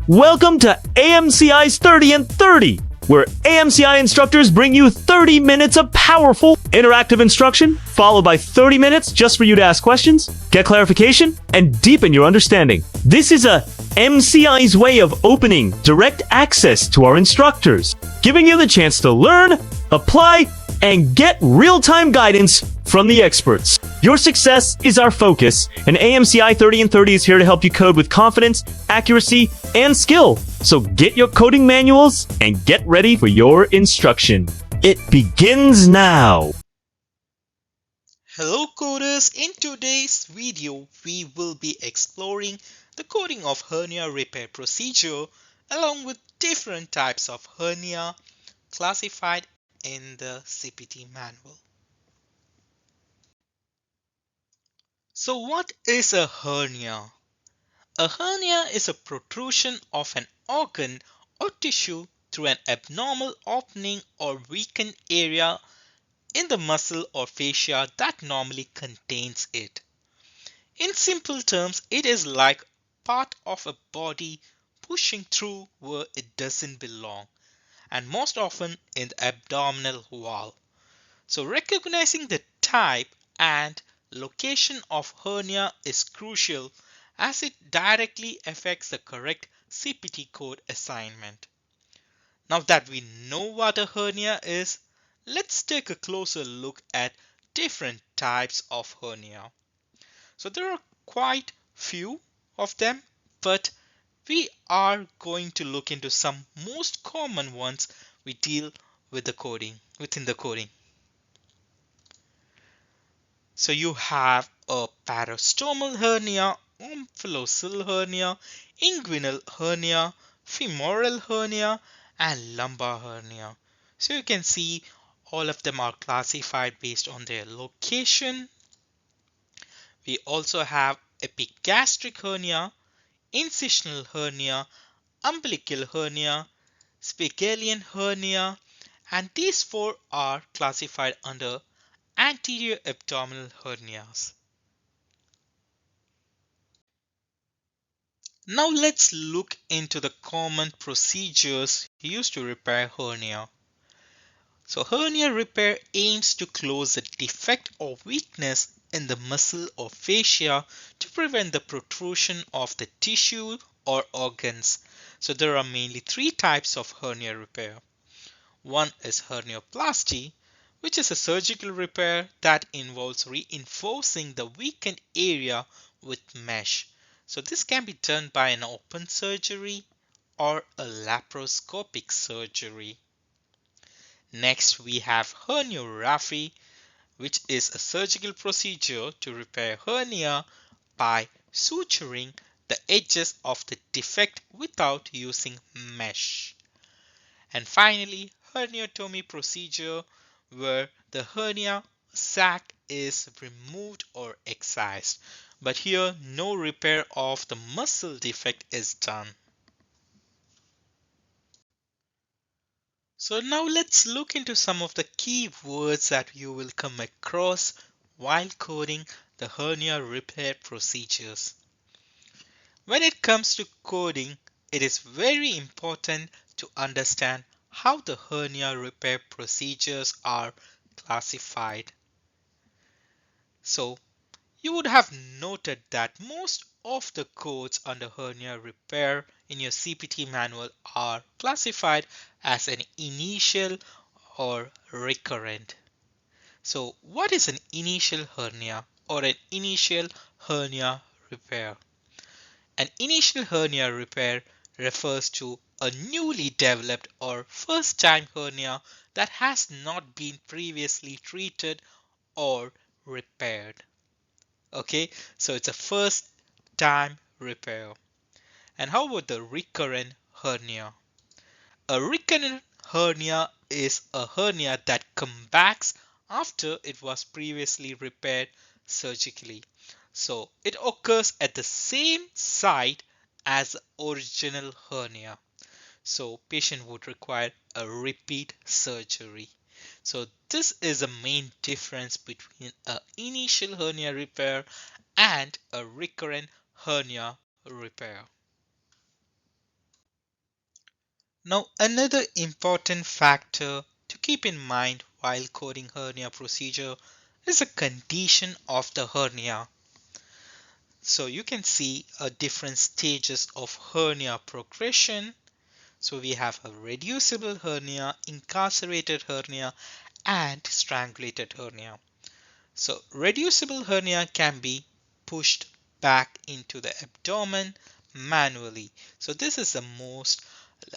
Welcome to AMCI's 30 and 30, where AMCI instructors bring you 30 minutes of powerful, interactive instruction, followed by 30 minutes just for you to ask questions, get clarification, and deepen your understanding. This is a AMCI's way of opening direct access to our instructors, giving you the chance to learn, apply, and get real-time guidance from the experts. Your success is our focus, and AMCI 30 and 30 is here to help you code with confidence, accuracy, and skill. So get your coding manuals and get ready for your instruction. It begins now. Hello coders, in today's video we will be exploring the coding of hernia repair procedure along with different types of hernia classified in the CPT manual. So what is a hernia? A hernia is a protrusion of an organ or tissue through an abnormal opening or weakened area in the muscle or fascia that normally contains it. In simple terms, it is like part of a body pushing through where it doesn't belong, and most often in the abdominal wall. So recognizing the type and location of hernia is crucial as it directly affects the correct CPT code assignment. Now that we know what a hernia is, let's take a closer look at different types of hernia. So there are quite few of them, but we are going to look into some most common ones we deal with within the coding. So you have a parostomal hernia, omphalocele hernia, inguinal hernia, femoral hernia, and lumbar hernia. So you can see all of them are classified based on their location. We also have epigastric hernia, incisional hernia, umbilical hernia, Spigelian hernia, and these four are classified under anterior abdominal hernias. Now let's look into the common procedures used to repair hernia. So hernia repair aims to close a defect or weakness in the muscle or fascia to prevent the protrusion of the tissue or organs. So there are mainly three types of hernia repair. One is hernioplasty, which is a surgical repair that involves reinforcing the weakened area with mesh. So this can be done by an open surgery or a laparoscopic surgery. Next, we have herniorrhaphy, which is a surgical procedure to repair hernia by suturing the edges of the defect without using mesh. And finally, herniotomy procedure, where the hernia sac is removed or excised, but here no repair of the muscle defect is done. So now let's look into some of the key words that you will come across while coding the hernia repair procedures. When it comes to coding, it is very important to understand how the hernia repair procedures are classified. So you would have noted that most of the codes under hernia repair in your CPT manual are classified as an initial or recurrent. So what is an initial hernia or an initial hernia repair? An initial hernia repair refers to a newly developed or first-time hernia that has not been previously treated or repaired. Okay, so it's a first-time repair. And how about the recurrent hernia? A recurrent hernia is a hernia that comes back after it was previously repaired surgically. So it occurs at the same site as the original hernia. So patient would require a repeat surgery. So this is the main difference between an initial hernia repair and a recurrent hernia repair. Now, another important factor to keep in mind while coding hernia procedure is the condition of the hernia. So you can see different stages of hernia progression. So we have a reducible hernia, incarcerated hernia, and strangulated hernia. So reducible hernia can be pushed back into the abdomen manually. So this is the most,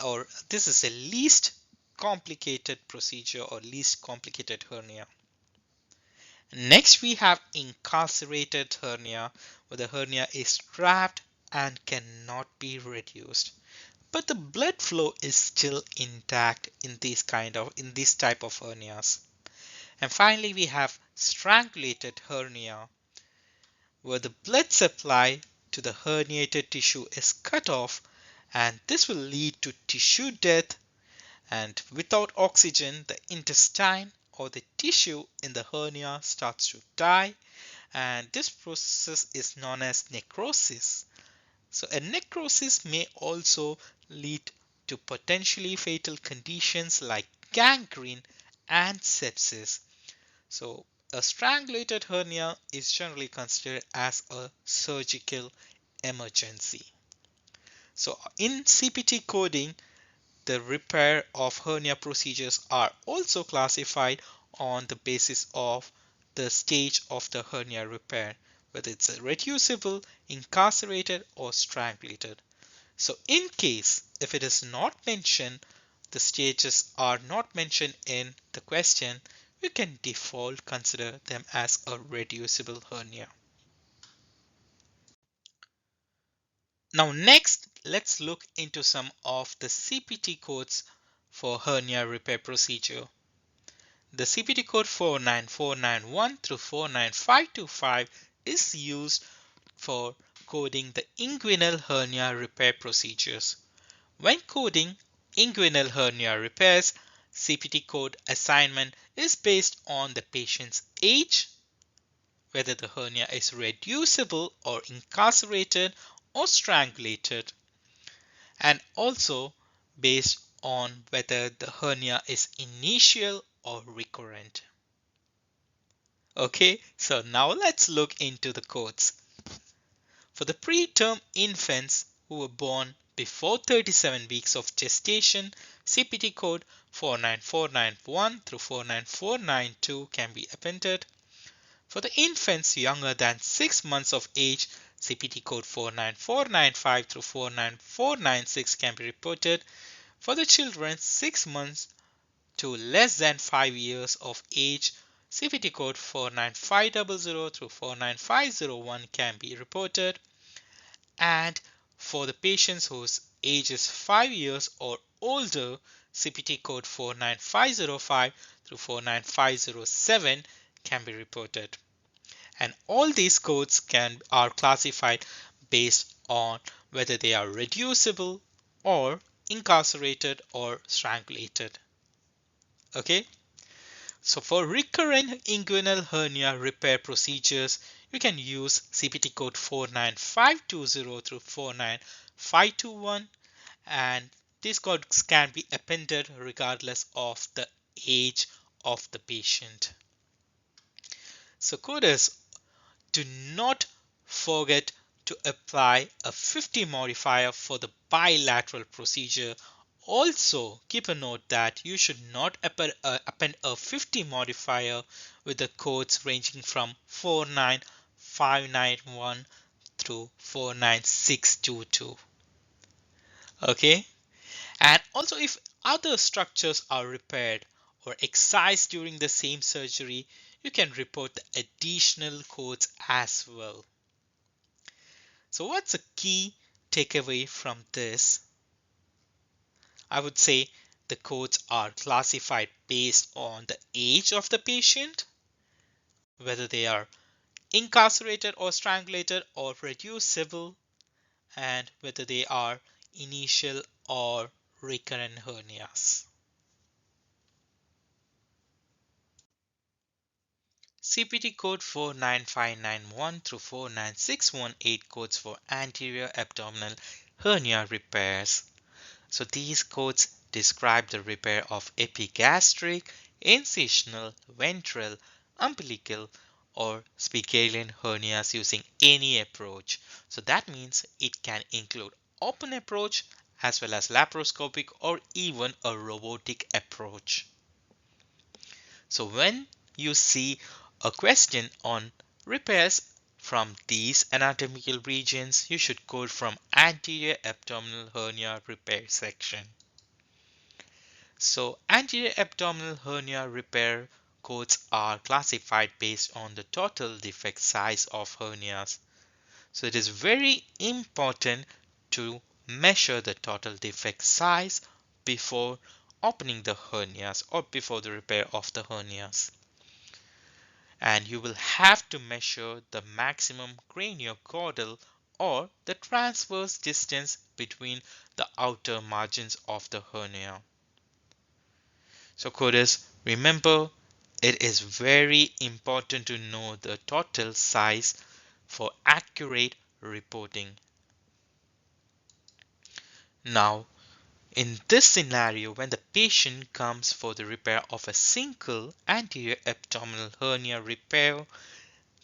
or this is the least complicated procedure or least complicated hernia. Next we have incarcerated hernia, where the hernia is trapped and cannot be reduced, but the blood flow is still intact in this type of hernias. And finally we have strangulated hernia, where the blood supply to the herniated tissue is cut off, and this will lead to tissue death, and without oxygen the intestine or the tissue in the hernia starts to die, and this process is known as necrosis. So a necrosis may also lead to potentially fatal conditions like gangrene and sepsis. So a strangulated hernia is generally considered as a surgical emergency. So in CPT coding, the repair of hernia procedures are also classified on the basis of the stage of the hernia repair, whether it's a reducible, incarcerated, or strangulated. So in case if it is not mentioned, the stages are not mentioned in the question, we can default consider them as a reducible hernia. Now next, let's look into some of the CPT codes for hernia repair procedure. The CPT code 49491 through 49525 is used for coding the inguinal hernia repair procedures. When coding inguinal hernia repairs, CPT code assignment is based on the patient's age, whether the hernia is reducible or incarcerated or strangulated, and also based on whether the hernia is initial or recurrent. Okay, so now let's look into the codes. For the preterm infants who were born before 37 weeks of gestation, CPT code 49491 through 49492 can be appended. For the infants younger than 6 months of age, CPT code 49495 through 49496 can be reported. For the children 6 months to less than 5 years of age, CPT code 49500 through 49501 can be reported. And for the patients whose age is 5 years or older, CPT code 49505 through 49507 can be reported. And all these codes are classified based on whether they are reducible or incarcerated or strangulated. Okay, so for recurrent inguinal hernia repair procedures, you can use CPT code 49520 through 49521, and these codes can be appended regardless of the age of the patient. So coders, do not forget to apply a 50 modifier for the bilateral procedure. Also, keep a note that you should not append a 50 modifier with the codes ranging from 49591 through 49622. Okay, and also if other structures are repaired or excised during the same surgery, you can report the additional codes as well. So what's the key takeaway from this? I would say the codes are classified based on the age of the patient, whether they are incarcerated or strangulated or reducible, and whether they are initial or recurrent hernias. CPT code 49591 through 49618 codes for anterior abdominal hernia repairs. So these codes describe the repair of epigastric, incisional, ventral, umbilical, or spigelian hernias using any approach. So that means it can include open approach as well as laparoscopic or even a robotic approach. So when you see a question on repairs from these anatomical regions, you should code from anterior abdominal hernia repair section. So anterior abdominal hernia repair codes are classified based on the total defect size of hernias. So it is very important to measure the total defect size before opening the hernias or before the repair of the hernias. And you will have to measure the maximum craniocaudal or the transverse distance between the outer margins of the hernia. So coders, remember, it is very important to know the total size for accurate reporting. Now, in this scenario, when the patient comes for the repair of a single anterior abdominal hernia repair,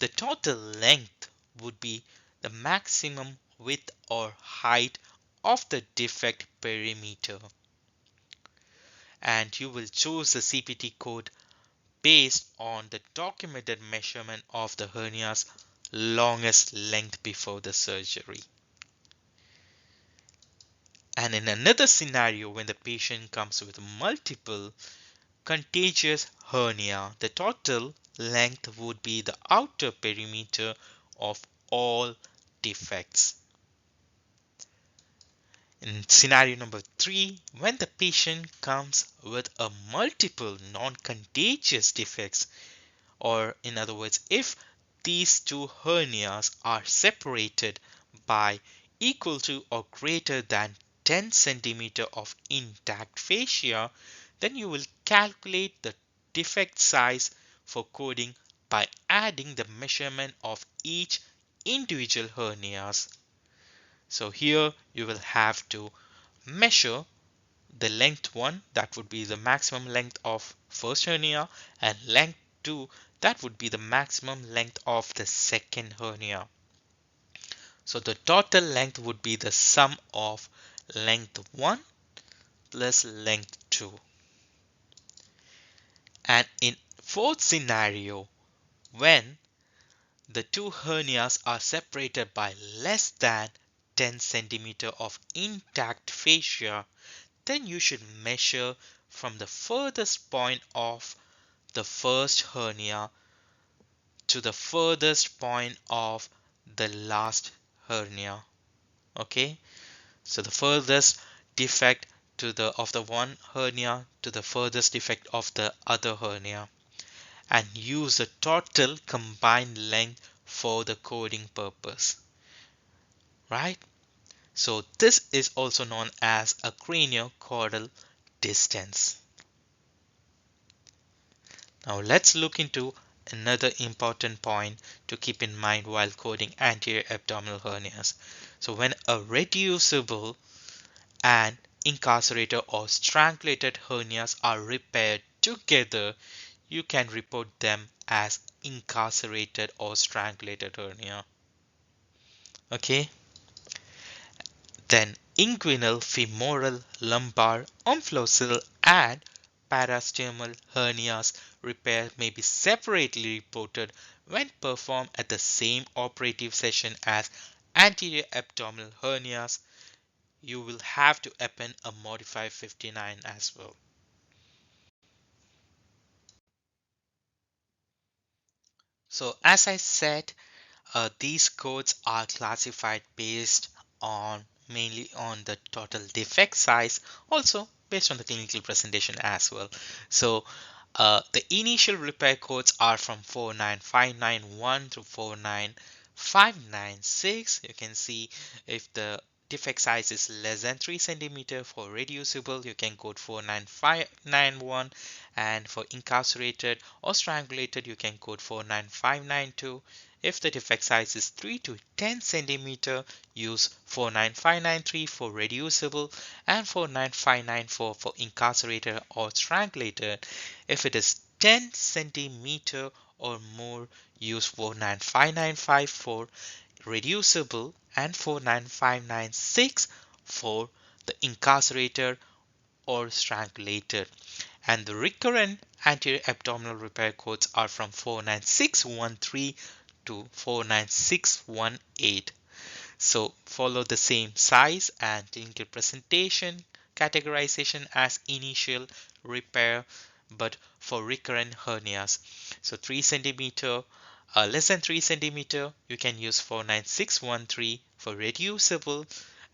the total length would be the maximum width or height of the defect perimeter. And you will choose the CPT code based on the documented measurement of the hernia's longest length before the surgery. And in another scenario, when the patient comes with multiple contagious hernia, the total length would be the outer perimeter of all defects. In scenario number 3, when the patient comes with a multiple non-contagious defects, or in other words, if these two hernias are separated by equal to or greater than 10 centimeter of intact fascia, then you will calculate the defect size for coding by adding the measurement of each individual hernias. So here you will have to measure the length 1, that would be the maximum length of first hernia, and length 2, that would be the maximum length of the second hernia. So the total length would be the sum of length 1 plus length 2. And in fourth scenario, when the two hernias are separated by less than 10 centimeter of intact fascia, then you should measure from the furthest point of the first hernia to the furthest point of the last hernia. Okay, so the furthest defect of the one hernia to the furthest defect of the other hernia, and use the total combined length for the coding purpose, right? So this is also known as a craniocaudal distance. Now let's look into another important point to keep in mind while coding anterior abdominal hernias. So when a reducible and incarcerated or strangulated hernias are repaired together, you can report them as incarcerated or strangulated hernia. Okay. Then inguinal, femoral, lumbar, omphalocele, and parasternal hernias repair may be separately reported when performed at the same operative session as anterior abdominal hernias. You will have to append a modified 59 as well. So as I said, these codes are classified based on mainly on the total defect size, also based on the clinical presentation as well. So the initial repair codes are from 49591 to 49596. You can see if the defect size is less than 3 centimeter. For reducible, you can code 49591, and for incarcerated or strangulated, you can code 49592, If the defect size is 3 to 10 centimeter, use 49593 for reducible and 49594 for incarcerated or strangulated. If it is 10 centimeter or more, use 49595 for reducible and 49596 for the incarcerated or strangulated. And the recurrent anterior abdominal repair codes are from 49613 to 49618. So follow the same size and clinical presentation categorization as initial repair, but for recurrent hernias. So 3 centimeter, less than 3 centimeter, you can use 49613 for reducible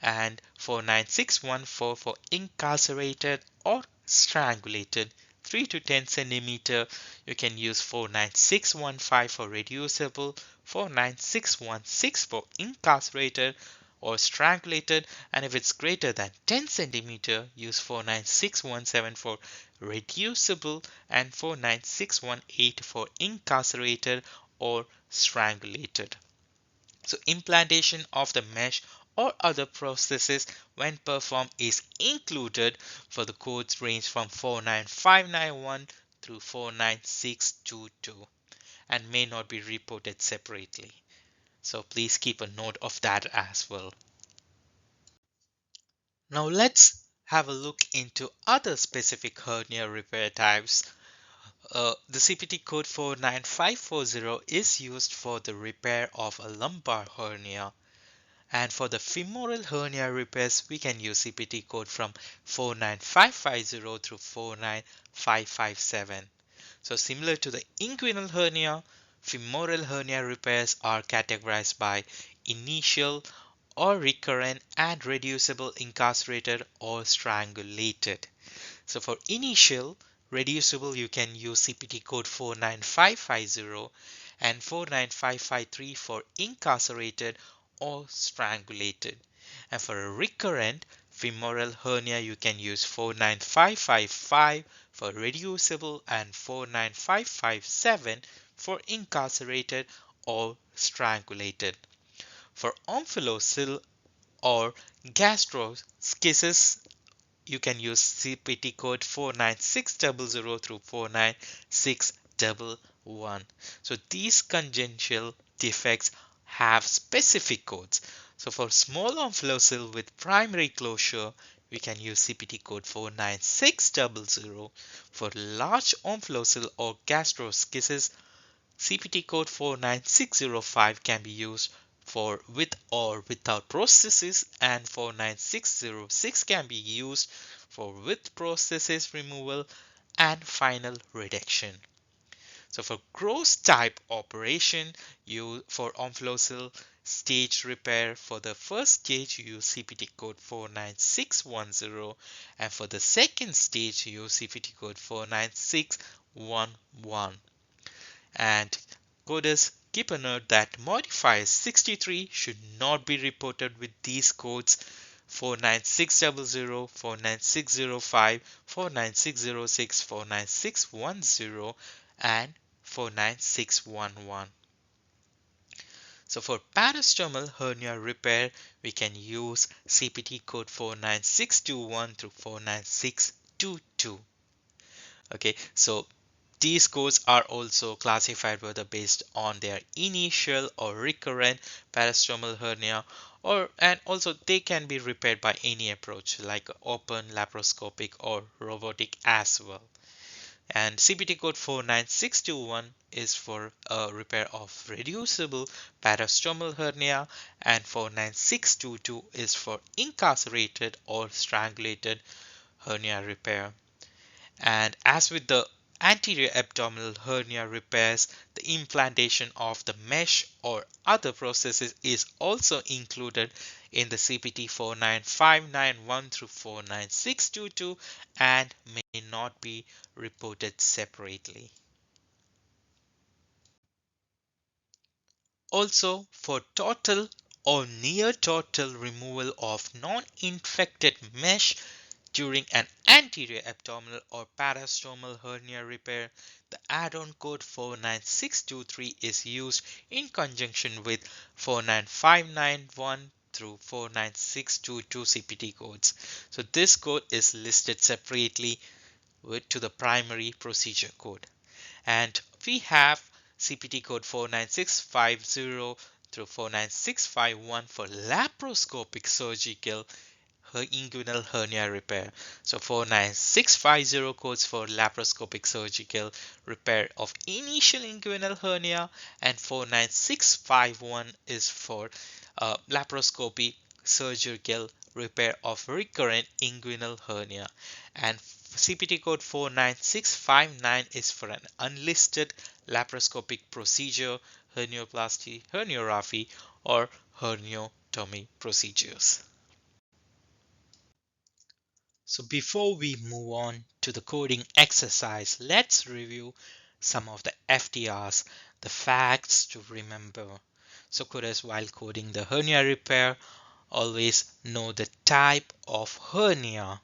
and 49614 for incarcerated or strangulated. 3 to 10 centimeter, you can use 49615 for reducible, 49616 for incarcerated or strangulated, and if it's greater than 10 centimeter, use 49617 for reducible and 49618 for incarcerated or strangulated. So implantation of the mesh or other prosthesis when performed is included for the codes range from 49591 through 49622 and may not be reported separately. So please keep a note of that as well. Now let's have a look into other specific hernia repair types. The CPT code 49540 is used for the repair of a lumbar hernia. And for the femoral hernia repairs, we can use CPT code from 49550 through 49557. So similar to the inguinal hernia, femoral hernia repairs are categorized by initial or recurrent and reducible, incarcerated or strangulated. So for initial reducible, you can use CPT code 49550 and 49553 for incarcerated or strangulated. And for a recurrent femoral hernia, you can use 49555 for reducible and 49557 for incarcerated or strangulated. For omphalocele or gastroschisis, you can use CPT code 49600 through 49611. So these congenital defects have specific codes. So for small omphalocele with primary closure, we can use CPT code 49600. For large omphalocele or gastroschisis, CPT code 49605 can be used for with or without prosthesis, and 49606 can be used for with prosthesis removal and final reduction. So for gross type operation, for omphalocele stage repair, for the first stage you use CPT code 49610, and for the second stage you use CPT code 49611. And coders, keep a note that modifier 63 should not be reported with these codes 49600, 49605, 49606, 49610, and 49611. So for parastomal hernia repair, we can use CPT code 49621 through 49622. Okay, so these codes are also classified whether based on their initial or recurrent parastomal hernia, and also they can be repaired by any approach like open, laparoscopic, or robotic as well. And CPT code 49621 is for repair of reducible parastomal hernia, and 49622 is for incarcerated or strangulated hernia repair. And as with the anterior abdominal hernia repairs, the implantation of the mesh or other prosthesis is also included in the CPT 49591 through 49622 and may not be reported separately. Also, for total or near total removal of non-infected mesh, During an anterior abdominal or parastomal hernia repair, the add-on code 49623 is used in conjunction with 49591 through 49622 CPT codes. So this code is listed separately to the primary procedure code. And we have CPT code 49650 through 49651 for laparoscopic surgical inguinal hernia repair. So 49650 codes for laparoscopic surgical repair of initial inguinal hernia, and 49651 is for laparoscopy surgical repair of recurrent inguinal hernia. And CPT code 49659 is for an unlisted laparoscopic procedure, hernioplasty, herniorrhaphy, or herniotomy procedures. So before we move on to the coding exercise, let's review some of the FTRs, the facts to remember. So coders, while coding the hernia repair, always know the type of hernia,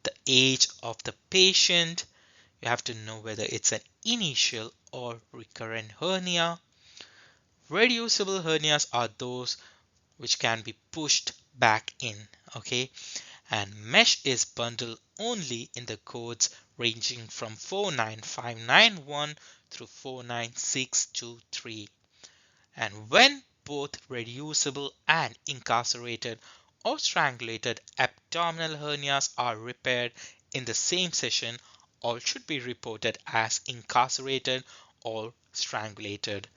the age of the patient. You have to know whether it's an initial or recurrent hernia. Reducible hernias are those which can be pushed back in. Okay, and mesh is bundled only in the codes ranging from 49591 through 49623. And when both reducible and incarcerated or strangulated abdominal hernias are repaired in the same session, all should be reported as incarcerated or strangulated.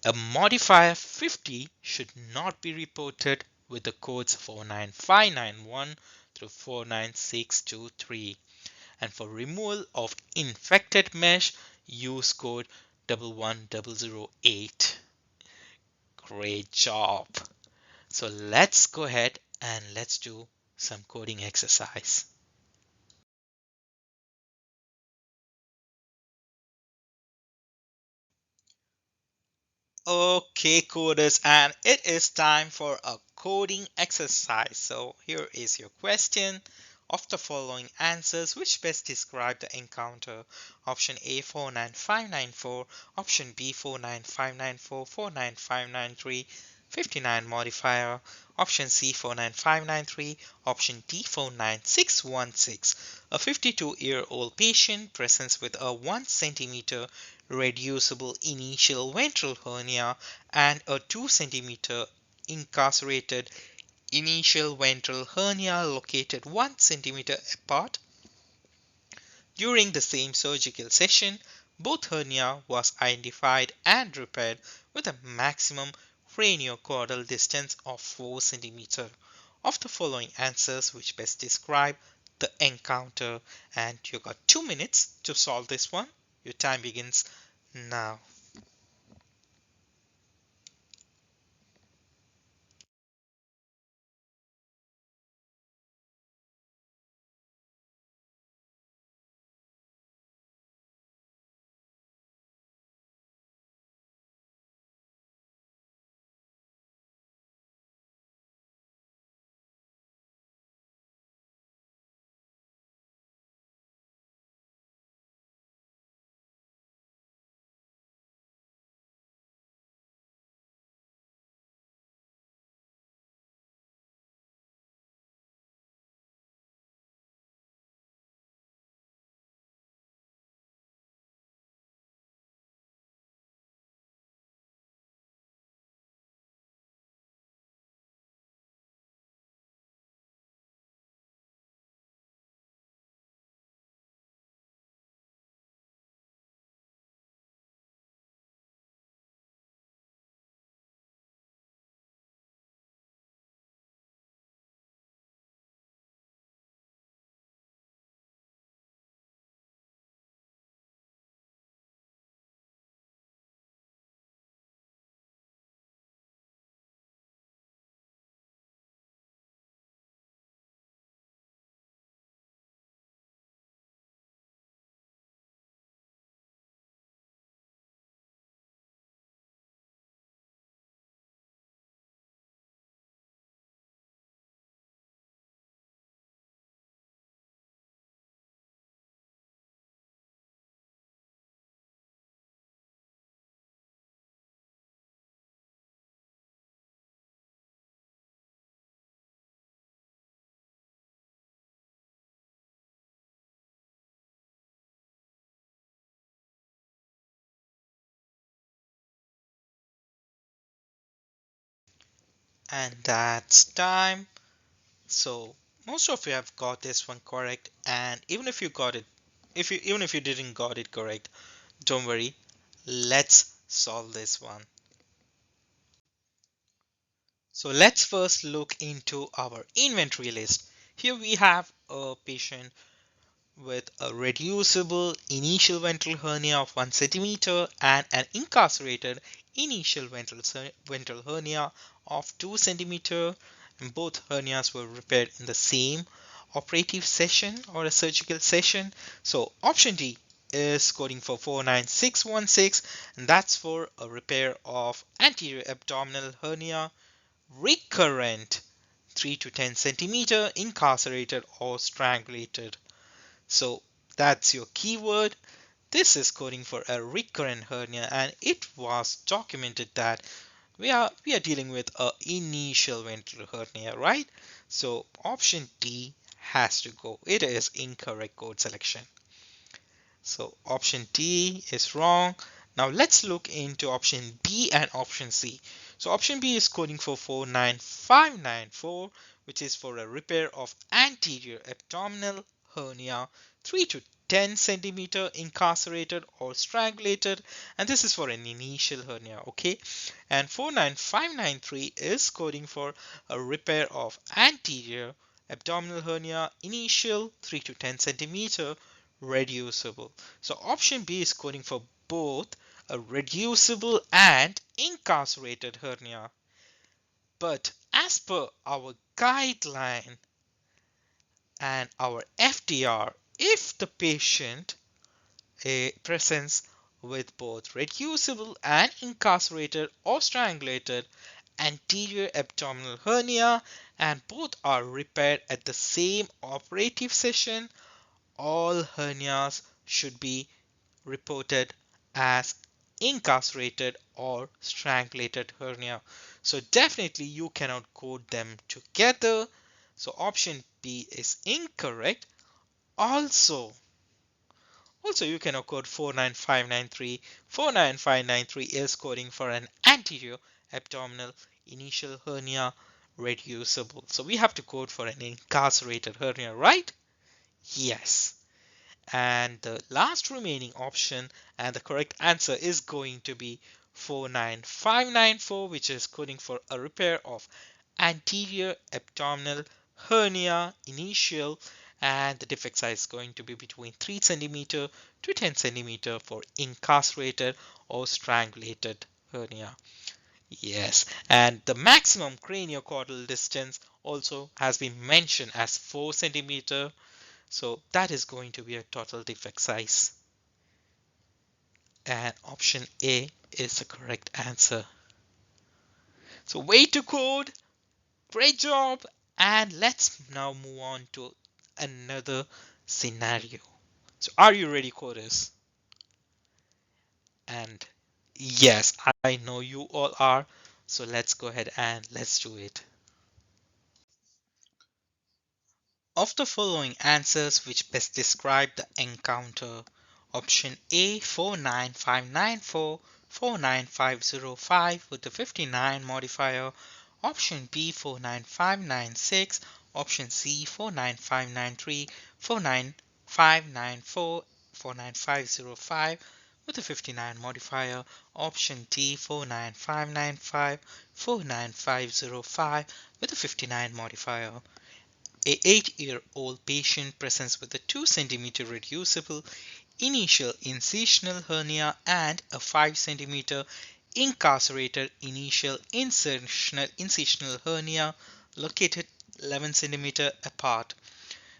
A modifier 50 should not be reported with the codes 49591 through 49623. And for removal of infected mesh, use code 11008. Great job. So let's go ahead and let's do some coding exercise. Okay, coders, and it is time for a coding exercise. So here is your question. Of the following answers, which best describe the encounter? Option A 49594, option B 49594, 49593, 59 modifier, option C 49593, option D 49616. A 52-year-old patient presents with a 1 centimeter reducible initial ventral hernia and a 2 centimeter incarcerated initial ventral hernia located 1 centimeter apart. During the same surgical session, both hernia was identified and repaired with a maximum craniocaudal distance of 4 centimeter. Of the following answers, which best describe the encounter? And you got 2 minutes to solve this one. Your time begins now. And that's time. So most of you have got this one correct, and even if you got it, even if you didn't got it correct, don't worry. Let's solve this one. So let's first look into our inventory list. Here we have a patient with a reducible initial ventral hernia of 1 centimeter and an incarcerated initial ventral hernia of 2 centimeter. And both hernias were repaired in the same operative session or a surgical session. So option D is coding for 49616, and that's for a repair of anterior abdominal hernia, recurrent 3 to 10 centimeter, incarcerated or strangulated. So that's your keyword. This is coding for a recurrent hernia, and it was documented that we are dealing with a initial ventral hernia, right? So option D has to go. It is incorrect code selection. So option D is wrong. Now let's look into option B and option C. So option B is coding for 49594, which is for a repair of anterior abdominal hernia 3 to 10 centimeter, incarcerated or strangulated, and this is for an initial hernia. Okay, and 49593 is coding for a repair of anterior abdominal hernia, initial 3 to 10 centimeter, reducible. So option B is coding for both a reducible and incarcerated hernia. But as per our guideline and our FDR, if the patient presents with both reducible and incarcerated or strangulated anterior abdominal hernia and both are repaired at the same operative session, all hernias should be reported as incarcerated or strangulated hernia. So definitely you cannot code them together. So option B is incorrect. Also you cannot code 49593. 49593 is coding for an anterior abdominal initial hernia reducible. So we have to code for an incarcerated hernia, right? Yes. And the last remaining option and the correct answer is going to be 49594, which is coding for a repair of anterior abdominal hernia initial, and the defect size is going to be between 3 centimeter to 10 centimeter for incarcerated or strangulated hernia. Yes, and the maximum craniocaudal distance also has been mentioned as 4 centimeter. So that is going to be a total defect size. And option A is the correct answer. So way to code, great job. And let's now move on to another scenario. So are you ready, coders? And yes, I know you all are. So let's go ahead and let's do it. Of the following answers, which best describe the encounter? Option A 49594, 49505 with the 59 modifier. Option B 49596. Option C 49593, 49594, 49505 with the 59 modifier. Option D 49595, 49505 with the 59 modifier. A 8-year-old patient presents with a 2 centimeter reducible initial incisional hernia and a 5 centimeter incarcerated initial incisional hernia located 11 centimeter apart.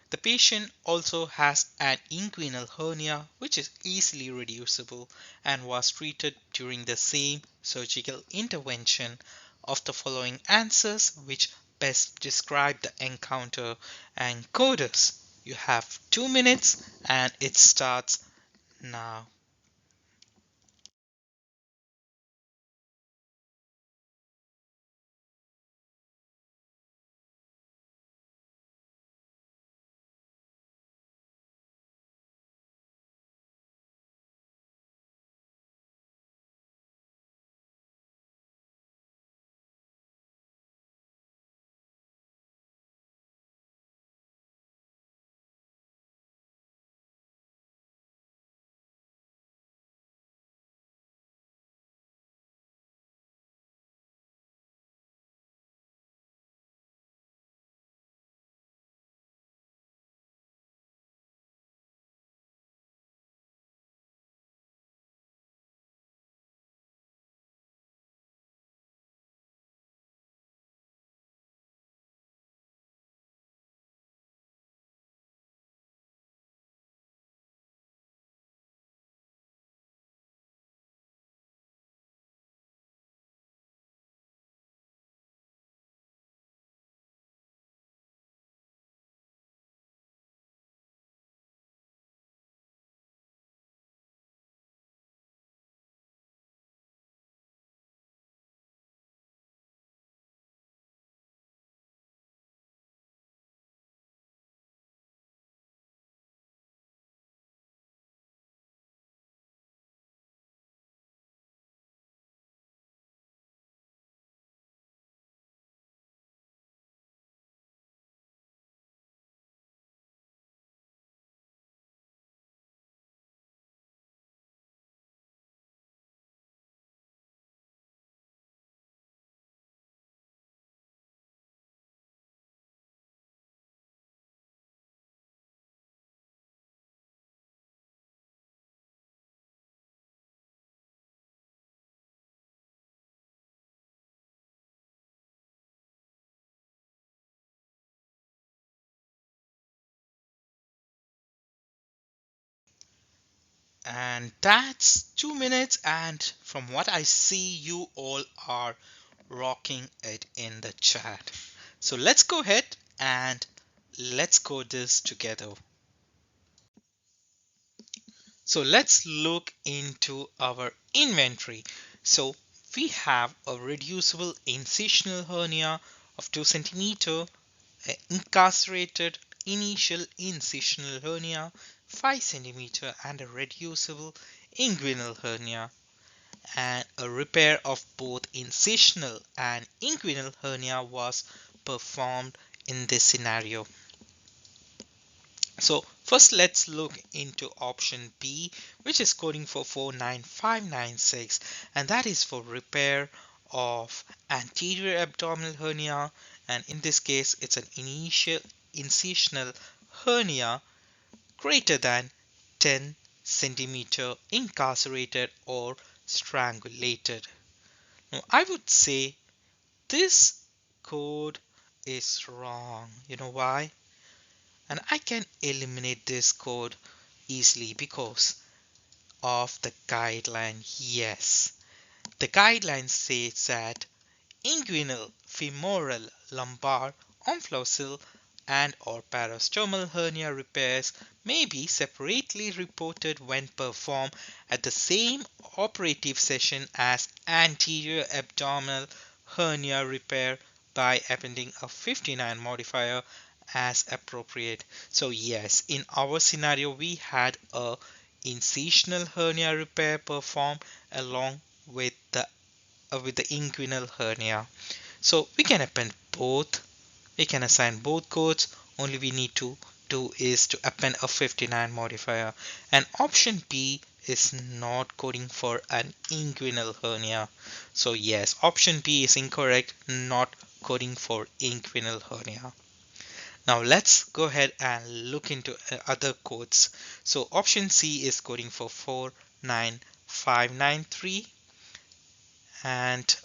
The patient also has an inguinal hernia which is easily reducible and was treated during the same surgical intervention. Of the following answers, which best describe the encounter? And coders, you have 2 minutes and it starts now. And that's 2 minutes, and from what I see, you all are rocking it in the chat. So let's go ahead and let's code this together. So let's look into our inventory. So we have a reducible incisional hernia of 2 centimeter, an incarcerated initial incisional hernia 5 centimeter, and a reducible inguinal hernia. And a repair of both incisional and inguinal hernia was performed in this scenario. So first let's look into option B, which is coding for 49596, and that is for repair of anterior abdominal hernia, and in this case it's an initial incisional hernia greater than 10 centimeter incarcerated or strangulated. Now I would say this code is wrong. You know why? And I can eliminate this code easily because of the guideline. Yes, the guideline says that inguinal, femoral, lumbar, omphalocele and or parasternal hernia repairs may be separately reported when performed at the same operative session as anterior abdominal hernia repair by appending a 59 modifier as appropriate. So yes, in our scenario we had a incisional hernia repair performed along with the inguinal hernia. So we can append both, we can assign both codes. Only we need to do is to append a 59 modifier, and option B is not coding for an inguinal hernia. So yes, option B is incorrect, not coding for inguinal hernia. Now let's go ahead and look into other codes. So option C is coding for 49593, and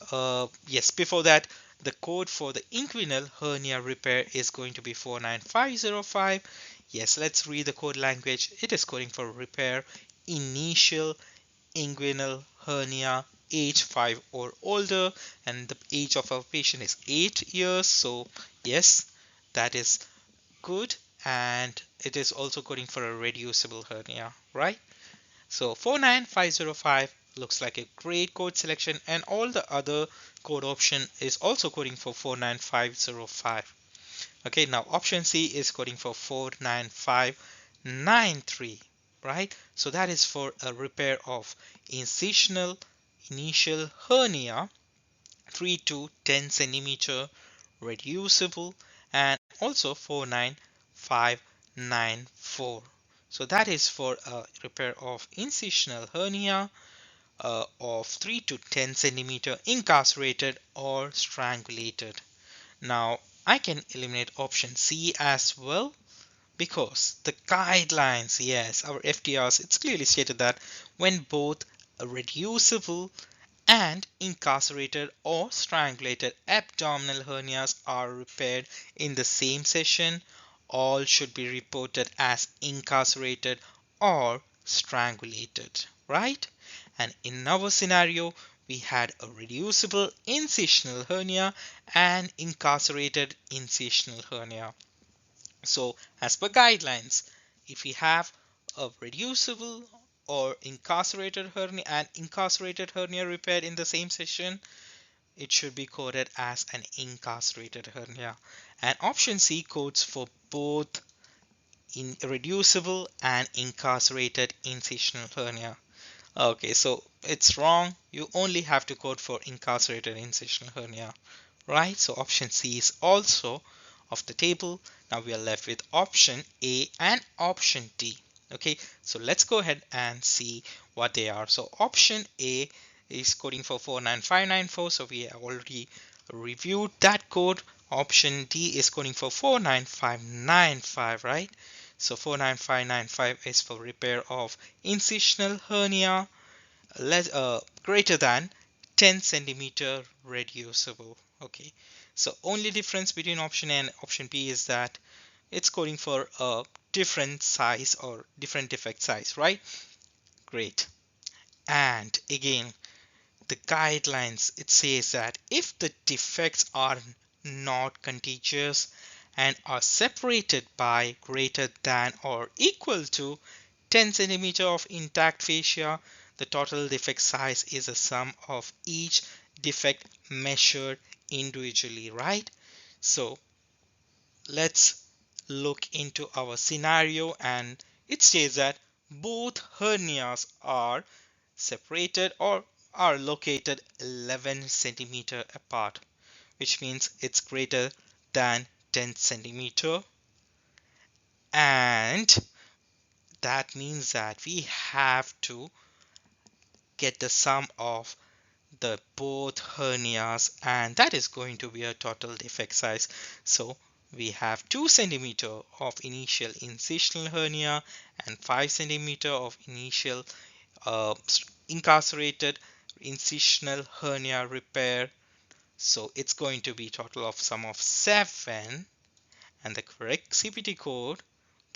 yes, before that the code for the inguinal hernia repair is going to be 49505. Yes, let's read the code language. It is coding for repair initial inguinal hernia age 5 or older, and the age of our patient is 8 years. So yes, that is good, and it is also coding for a reducible hernia, right? So 49505 looks like a great code selection, and all the other code option is also coding for 49505. Okay, now option C is coding for 49593, right? So that is for a repair of incisional initial hernia 3 to 10 centimeter reducible, and also 49594. So that is for a repair of incisional hernia of 3 to 10 centimeter incarcerated or strangulated. Now I can eliminate option C as well because the guidelines, yes, our FTRs, it's clearly stated that when both a reducible and incarcerated or strangulated abdominal hernias are repaired in the same session, all should be reported as incarcerated or strangulated, right? And in our scenario, we had a reducible incisional hernia and incarcerated incisional hernia. So as per guidelines, if we have a reducible or incarcerated hernia and incarcerated hernia repaired in the same session, it should be coded as an incarcerated hernia. And option C codes for both in reducible and incarcerated incisional hernia. Okay, so it's wrong. You only have to code for incarcerated incisional hernia, right? So option C is also off the table. Now we are left with option A and option D. Okay, so let's go ahead and see what they are. So option A is coding for 49594. So we have already reviewed that code. Option D is coding for 49595, right? So 49595 is for repair of incisional hernia greater than 10 centimeter reducible. Okay, so only difference between option A and option B is that it's coding for a different size or different defect size, right? Great. And again, the guidelines, it says that if the defects are not contagious and are separated by greater than or equal to 10 centimeter of intact fascia, the total defect size is a sum of each defect measured individually, right? So let's look into our scenario, and it says that both hernias are separated or are located 11 centimeter apart, which means it's greater than 10 centimeter, and that means that we have to get the sum of the both hernias, and that is going to be a total defect size. So we have 2 centimeter of initial incisional hernia and 5 centimeter of initial uh, incarcerated incisional hernia repair. So it's going to be total of sum of 7, and the correct CPT code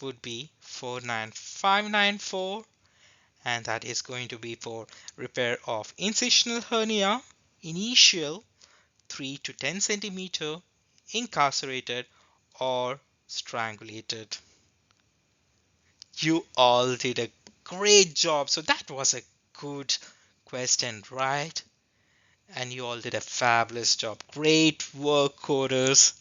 would be 49594, and that is going to be for repair of incisional hernia, initial 3 to 10 centimeter, incarcerated or strangulated. You all did a great job. So that was a good question, right? And you all did a fabulous job. Great work, coders.